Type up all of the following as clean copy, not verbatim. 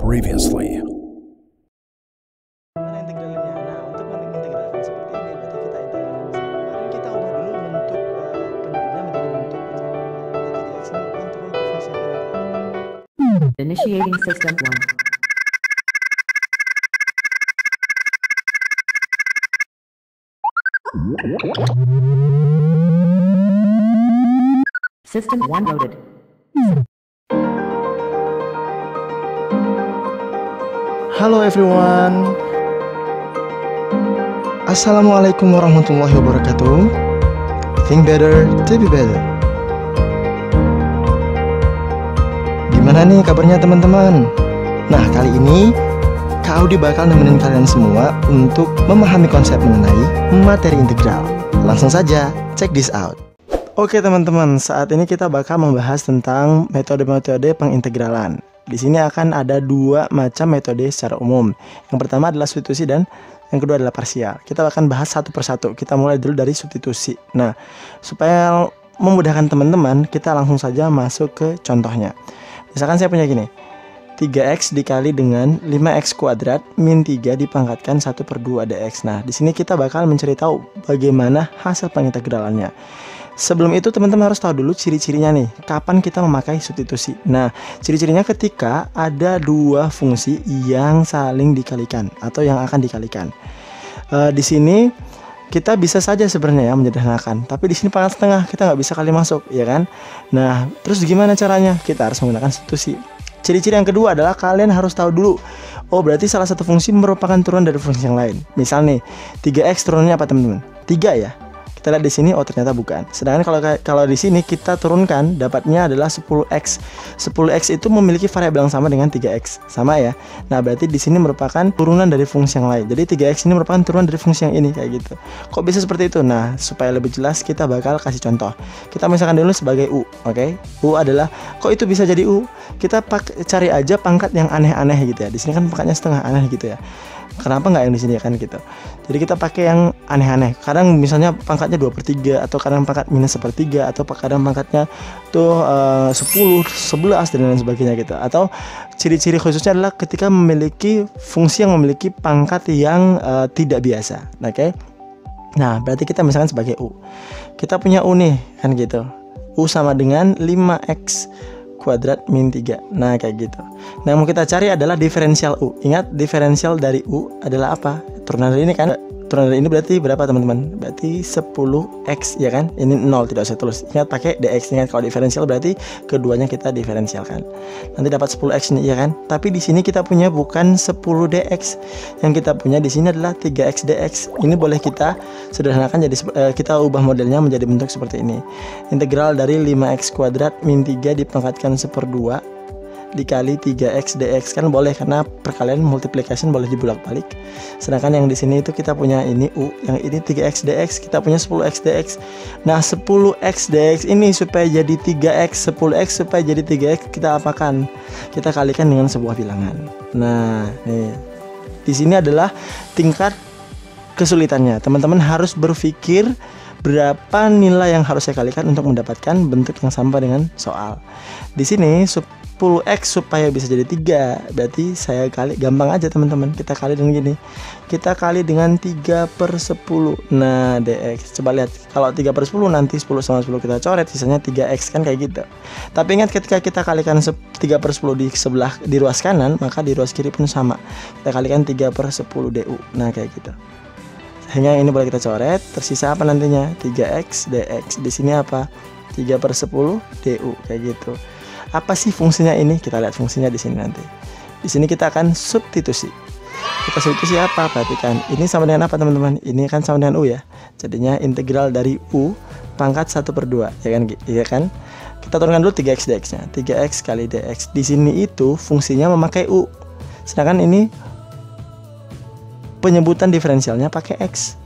Previously. Mana integralnya? Nah, untuk mengintegralkan seperti ini berarti kita integralkan. Mari kita ubah dulu bentuk penyebutnya menjadi bentuk jadi x ini bukan turun ke fungsi yang ini. Initiating system 1. System 1 loaded. Halo everyone. Assalamualaikum warahmatullahi wabarakatuh. Think better to be better. Gimana nih kabarnya teman-teman? Nah, kali ini Kak Audi bakal nemenin kalian semua untuk memahami konsep mengenai materi integral. Langsung saja, check this out. Oke teman-teman, saat ini kita bakal membahas tentang metode-metode pengintegralan. Di sini akan ada dua macam metode secara umum. Yang pertama adalah substitusi dan yang kedua adalah parsial. Kita akan bahas satu persatu. Kita mulai dulu dari substitusi. Nah, supaya memudahkan teman-teman, kita langsung saja masuk ke contohnya. Misalkan saya punya gini, 3x dikali dengan 5x kuadrat min 3 dipangkatkan 1/2 dx. Nah, di sini kita bakal mencari tahu bagaimana hasil pengintegralannya. Sebelum itu teman-teman harus tahu dulu ciri-cirinya nih, kapan kita memakai substitusi. Nah, ciri-cirinya ketika ada dua fungsi yang saling dikalikan atau yang akan dikalikan. Di sini kita bisa saja sebenarnya ya menyederhanakan, tapi di sini pangkat setengah kita nggak bisa kali masuk, ya kan? Nah, terus gimana caranya? Kita harus menggunakan substitusi. Ciri-ciri yang kedua adalah kalian harus tahu dulu, oh berarti salah satu fungsi merupakan turunan dari fungsi yang lain. Misal nih, 3x turunannya apa teman-teman? 3 ya. Kita lihat di sini, oh ternyata bukan. Sedangkan kalau di sini kita turunkan, dapatnya adalah 10x. 10x itu memiliki variabel yang sama dengan 3x, sama ya. Nah, berarti di sini merupakan turunan dari fungsi yang lain. Jadi 3x ini merupakan turunan dari fungsi yang ini, kayak gitu. Kok bisa seperti itu? Nah, supaya lebih jelas kita bakal kasih contoh. Kita misalkan dulu sebagai u, oke? U adalah, kok itu bisa jadi u? Kita cari aja pangkat yang aneh-aneh gitu ya. Di sini kan pangkatnya setengah, aneh gitu ya. Kenapa nggak yang di sini kan gitu? Jadi kita pakai yang aneh-aneh. Kadang misalnya pangkatnya 2/3, atau kadang pangkat minus 1/3, atau kadang pangkatnya tuh 10, 11 dan lain sebagainya gitu. Atau ciri-ciri khususnya adalah ketika memiliki fungsi yang memiliki pangkat yang tidak biasa, oke? Nah, berarti kita misalkan sebagai u. Kita punya u nih kan gitu. U sama dengan 5x kuadrat min 3. Nah, kayak gitu. Nah, yang mau kita cari adalah diferensial u. Ingat, diferensial dari u adalah apa? Turunan dari ini kan. Turunan dari ini berarti berapa teman-teman? Berarti 10x ya kan? Ini 0, tidak usah tulis. Ingat pakai dx. Ingat kalau diferensial berarti keduanya kita diferensialkan. Nanti dapat 10x nih ya kan? Tapi di sini kita punya bukan 10 dx. Yang kita punya di sini adalah 3x dx. Ini boleh kita sederhanakan jadi kita ubah modelnya menjadi bentuk seperti ini. Integral dari 5x kuadrat min 3 dipangkatkan 1/2 dikali 3x dx, kan boleh karena perkalian multiplication boleh dibulak-balik. Sedangkan yang di sini itu kita punya ini u, yang ini 3x dx, kita punya 10x dx. Nah, 10x dx ini supaya jadi 3x, 10x supaya jadi 3x, kita apakan? Kita kalikan dengan sebuah bilangan. Nah, nih. Di sini adalah tingkat kesulitannya. Teman-teman harus berpikir berapa nilai yang harus saya kalikan untuk mendapatkan bentuk yang sama dengan soal. Di sini 10x supaya bisa jadi 3, berarti saya kali, gampang aja teman-teman, kita kali dengan gini, kita kali dengan 3/10. Nah, dx, coba lihat, kalau 3/10 nanti 10 sama 10 kita coret, sisanya 3x kan kayak gitu. Tapi ingat, ketika kita kalikan 3/10 di ruas kanan, maka di ruas kiri pun sama, kita kalikan 3/10 du. Nah, kayak gitu. Sehingga ini boleh kita coret, tersisa apa nantinya? 3x dx. Di sini apa? 3/10 du, kayak gitu. Apa sih fungsinya ini? Kita lihat fungsinya di sini nanti. Di sini kita akan substitusi. Kita substitusi apa? Perhatikan. Ini sama dengan apa teman-teman? Ini kan sama dengan u ya. Jadinya integral dari u pangkat 1/2, ya kan? Iya kan? Kita turunkan dulu 3x dx-nya. 3x kali dx. Di sini itu fungsinya memakai u. Sedangkan ini penyebutan diferensialnya pakai x.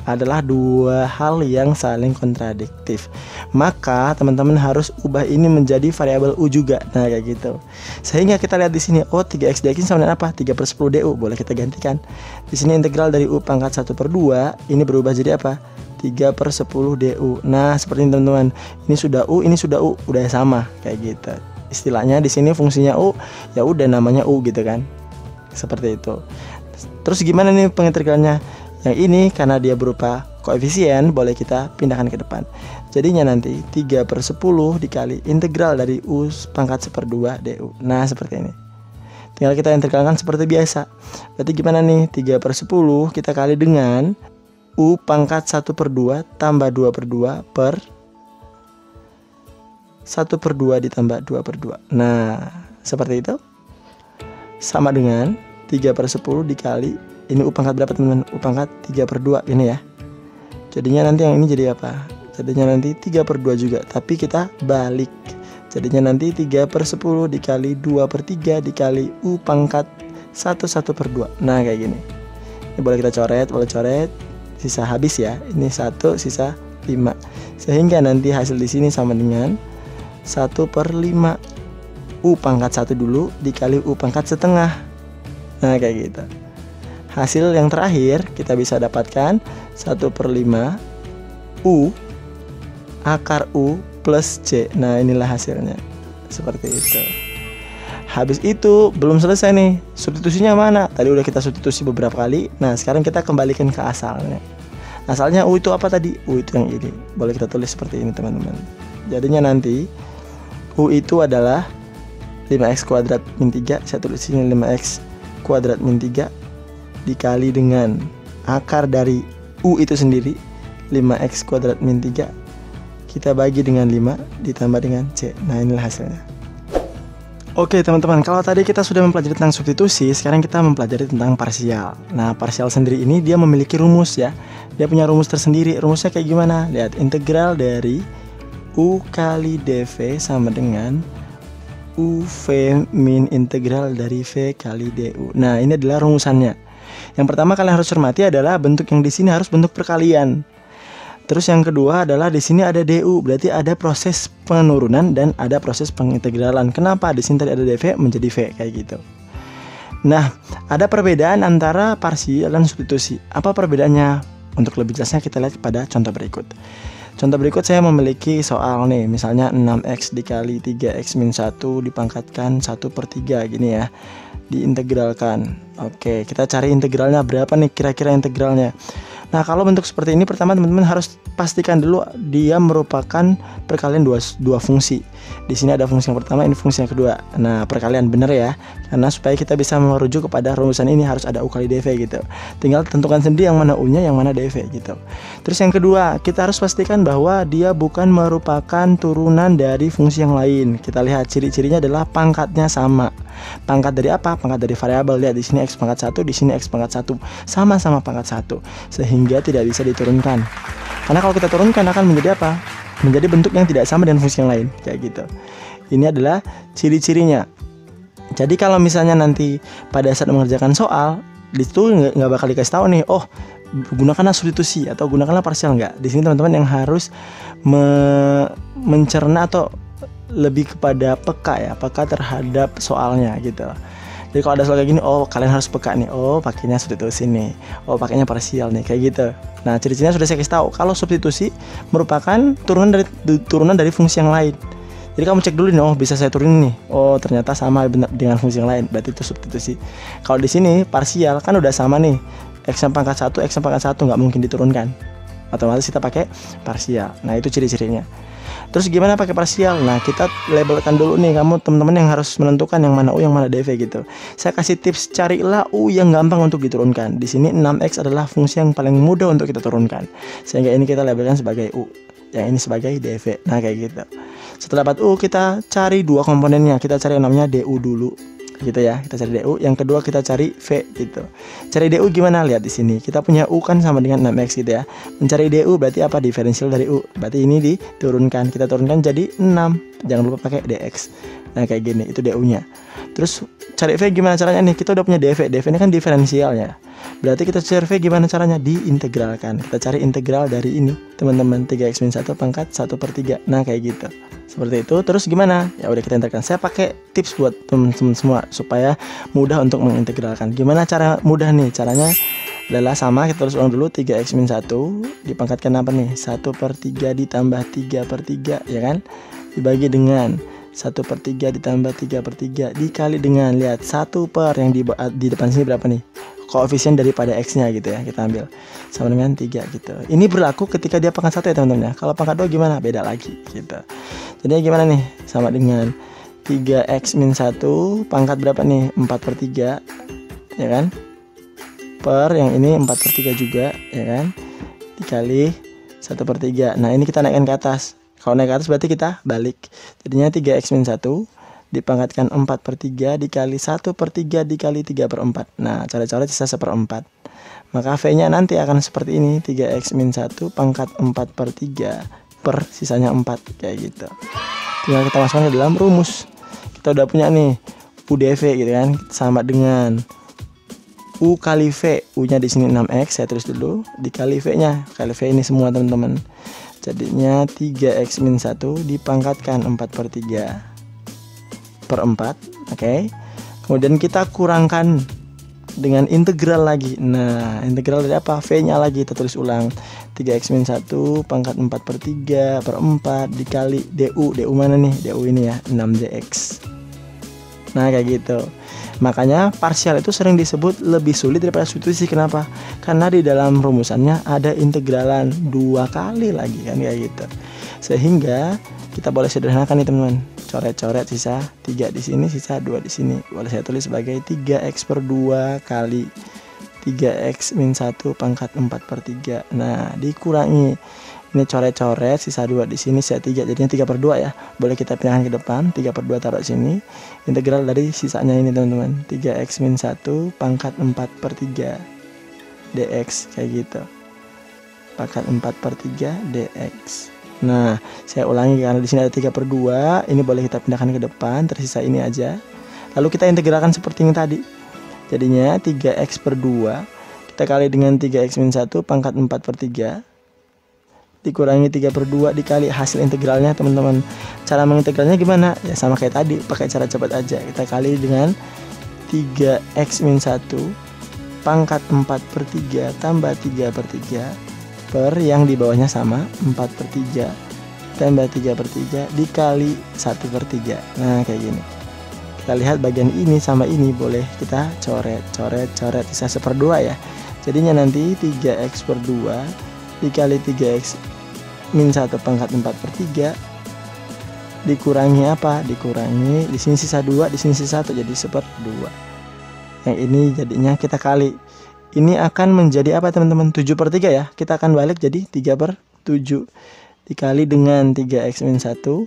Adalah dua hal yang saling kontradiktif. Maka teman-teman harus ubah ini menjadi variabel u juga. Nah, kayak gitu. Sehingga kita lihat di sini, oh 3x dx sama dengan apa? 3/10 du. Boleh kita gantikan. Di sini integral dari u pangkat 1/2 ini berubah jadi apa? 3/10 du. Nah, seperti ini teman-teman. Ini sudah u, udah sama kayak gitu. Di Istilahnya di sini fungsinya U, ya udah namanya U gitu kan. Seperti itu. Terus gimana nih pengintegralannya? Yang ini karena dia berupa koefisien, boleh kita pindahkan ke depan. Jadinya nanti 3/10 dikali integral dari U pangkat 1/2 du. Nah seperti ini. Tinggal kita integralkan seperti biasa. Berarti gimana nih? 3/10 kita kali dengan U pangkat 1/2 tambah 2/2 per 1/2 ditambah 2/2. Nah seperti itu. Sama dengan 3/10 dikali, ini U pangkat berapa teman-teman? U pangkat 3/2 ini ya. Jadinya nanti yang ini jadi apa? Jadinya nanti 3/2 juga, tapi kita balik. Jadinya nanti 3/10 dikali 2/3 dikali U pangkat 1/2. Nah kayak gini. Ini boleh kita coret, sisa habis ya. Ini 1 sisa 5. Sehingga nanti hasil di sini sama dengan 1/5 U pangkat 1 dulu dikali U pangkat setengah. Nah kayak gitu. Hasil yang terakhir kita bisa dapatkan 1/5 U akar U plus C. Nah inilah hasilnya. Seperti itu. Habis itu belum selesai nih. Substitusinya mana? Tadi udah kita substitusi beberapa kali. Nah sekarang kita kembalikan ke asalnya. Asalnya U itu apa tadi? U itu yang ini. Boleh kita tulis seperti ini teman-teman. Jadinya nanti U itu adalah 5x kuadrat min 3. Saya tulis sini 5x kuadrat min 3 dikali dengan akar dari U itu sendiri 5x kuadrat min 3 kita bagi dengan 5 ditambah dengan C. Nah inilah hasilnya. Oke teman-teman, kalau tadi kita sudah mempelajari tentang substitusi, sekarang kita mempelajari tentang parsial. Nah parsial sendiri ini dia memiliki rumus ya. Dia punya rumus tersendiri. Rumusnya kayak gimana? Lihat, integral dari U kali dV sama dengan UV min integral dari V kali DU. Nah ini adalah rumusannya. Yang pertama kalian harus cermati adalah bentuk yang di sini harus bentuk perkalian. Terus yang kedua adalah di sini ada DU, berarti ada proses penurunan dan ada proses pengintegralan. Kenapa? Di sini tadi ada dV menjadi V kayak gitu. Nah, ada perbedaan antara parsial dan substitusi. Apa perbedaannya? Untuk lebih jelasnya kita lihat pada contoh berikut. Contoh berikut saya memiliki soal nih, misalnya 6x dikali 3x min 1 dipangkatkan 1/3 gini ya. Diintegralkan. Oke, kita cari integralnya berapa nih kira-kira integralnya. Nah kalau bentuk seperti ini pertama teman-teman harus pastikan dulu dia merupakan perkalian dua fungsi. Di sini ada fungsi yang pertama, ini fungsi yang kedua. Nah perkalian bener ya, karena supaya kita bisa merujuk kepada rumusan ini harus ada U kali dV gitu. Tinggal tentukan sendiri yang mana U-nya, yang mana dV gitu. Terus yang kedua, kita harus pastikan bahwa dia bukan merupakan turunan dari fungsi yang lain. Kita lihat ciri-cirinya adalah pangkatnya sama. Pangkat dari apa? Pangkat dari variabel. Lihat di sini x pangkat 1, di sini x pangkat 1. Sama-sama pangkat 1. Sehingga tidak bisa diturunkan. Karena kalau kita turunkan akan menjadi apa? Menjadi bentuk yang tidak sama dengan fungsi yang lain. Kayak gitu. Ini adalah ciri-cirinya. Jadi kalau misalnya nanti pada saat mengerjakan soal, di situ nggak bakal dikasih tahu nih, oh gunakanlah substitusi atau gunakanlah parsial, nggak. Di sini teman-teman yang harus mencerna atau lebih kepada peka terhadap soalnya gitu. Jadi kalau ada soal kayak gini, oh kalian harus peka nih, oh pakainya substitusi nih, oh pakainya parsial nih, kayak gitu. Nah ciri-cirinya sudah saya kasih tahu. Kalau substitusi merupakan turunan dari fungsi yang lain. Jadi kamu cek dulu nih, oh bisa saya turunin nih, oh ternyata sama dengan fungsi yang lain, berarti itu substitusi. Kalau di sini parsial kan udah sama nih, x pangkat 1, x pangkat 1 nggak mungkin diturunkan, otomatis kita pakai parsial. Nah itu ciri-cirinya. Terus gimana pakai parsial? Nah kita labelkan dulu nih, kamu teman-teman yang harus menentukan yang mana U yang mana dV gitu. Saya kasih tips, carilah U yang gampang untuk diturunkan. Di sini 6x adalah fungsi yang paling mudah untuk kita turunkan, sehingga ini kita labelkan sebagai U, yang ini sebagai dV. Nah kayak gitu. Setelah dapat U kita cari dua komponennya, kita cari yang namanya DU dulu gitu ya. Kita cari DU, yang kedua kita cari V gitu. Cari DU gimana? Lihat di sini. Kita punya U kan sama dengan 6x gitu ya. Mencari DU berarti apa? Diferensial dari U. Berarti ini diturunkan. Kita turunkan jadi 6. Jangan lupa pakai dx. Nah kayak gini, itu DU-nya. Terus cari V gimana caranya nih? Kita udah punya dV. dV ini kan diferensialnya. Berarti kita cari V gimana caranya? Diintegralkan. Kita cari integral dari ini, teman-teman, 3x min 1 pangkat 1/3. Nah kayak gitu. Seperti itu. Terus gimana? Ya udah kita integralkan. Saya pakai tips buat teman-teman semua supaya mudah untuk mengintegralkan. Gimana cara mudah nih? Caranya adalah sama, kita tulis ulang dulu, 3x min 1 dipangkatkan apa nih? 1/3 ditambah 3/3 ya kan? Dibagi dengan 1/3 ditambah 3/3 dikali dengan, lihat 1 per yang di depan sini berapa nih, koefisien daripada X nya gitu ya, kita ambil sama dengan 3 gitu. Ini berlaku ketika dia pangkat 1 ya teman-teman ya. Kalau pangkat 2 gimana, beda lagi gitu. Jadinya gimana nih, sama dengan 3x min 1 pangkat berapa nih, 4/3 ya kan, per yang ini 4/3 juga ya kan, dikali 1/3. Nah ini kita naikkan ke atas. Kalau naik ke atas berarti kita balik. Jadinya 3x min 1 dipangkatkan 4/3 dikali 1/3 dikali 3/4. Nah coret-coret sisa 1/4. Maka V nya nanti akan seperti ini, 3x min 1 pangkat 4/3 per sisanya 4 kayak gitu. Tinggal kita masukkan ke dalam rumus. Kita udah punya nih UDV gitu kan, sama dengan U kali V, U nya di sini 6x, saya tulis dulu, dikali V nya, kali V ini semua teman-teman. Jadinya 3x min 1 dipangkatkan 4/3 per 4, oke. Kemudian kita kurangkan dengan integral lagi. Nah, integral dari apa? V nya lagi, kita tulis ulang, 3x min 1 pangkat 4/3 per 4 dikali DU, DU mana nih? DU ini ya, 6dx. Nah kayak gitu. Makanya parsial itu sering disebut lebih sulit daripada substitusi. Kenapa? Karena di dalam rumusannya ada integralan 2 kali lagi kan, kayak gitu. Sehingga kita boleh sederhanakan nih teman-teman. Coret-coret sisa 3 di sini, sisa 2 di sini. Boleh saya tulis sebagai 3x per 2 kali 3x min 1 pangkat 4/3. Nah dikurangi, ini coret-coret sisa 2 di sini, sisa 3, jadinya 3/2 ya. Boleh kita pindahkan ke depan, 3/2 taruh sini. Integral dari sisanya ini teman-teman, 3x min 1 pangkat 4/3 dx kayak gitu. Pangkat 4/3 dx. Nah, saya ulangi karena di sini ada 3/2, ini boleh kita pindahkan ke depan, tersisa ini aja. Lalu kita integralkan seperti yang tadi. Jadinya 3x per 2 kita kali dengan 3x min 1 pangkat 4/3 dikurangi 3/2 dikali hasil integralnya teman-teman. Cara mengintegralnya gimana? Ya sama kayak tadi, pakai cara cepat aja. Kita kali dengan 3x min 1 pangkat 4/3 tambah 3/3 per yang di bawahnya sama 4/3 tambah 3/3 dikali 1/3. Nah kayak gini. Kita lihat bagian ini sama ini boleh kita coret sisa 1/2 ya. Jadinya nanti 3x per 2 dikali 3x min 1 pangkat 4/3 dikurangi apa? Dikurangi di sini sisa 2, di sini sisa 1, jadi 1/2. Yang ini jadinya kita kali. Ini akan menjadi apa teman-teman? 7/3 ya. Kita akan balik jadi 3/7 dikali dengan 3x min 1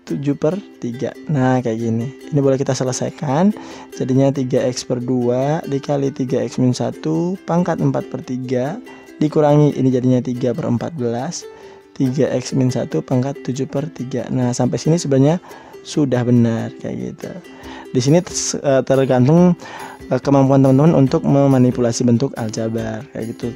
7/3. Nah kayak gini. Ini boleh kita selesaikan. Jadinya 3x per 2 dikali 3x min 1 pangkat 4/3 dikurangi, ini jadinya 3/14 3x min 1 pangkat 7/3. Nah sampai sini sebenarnya sudah benar kayak gitu. Di sini tergantung kemampuan teman-teman untuk memanipulasi bentuk aljabar kayak gitu.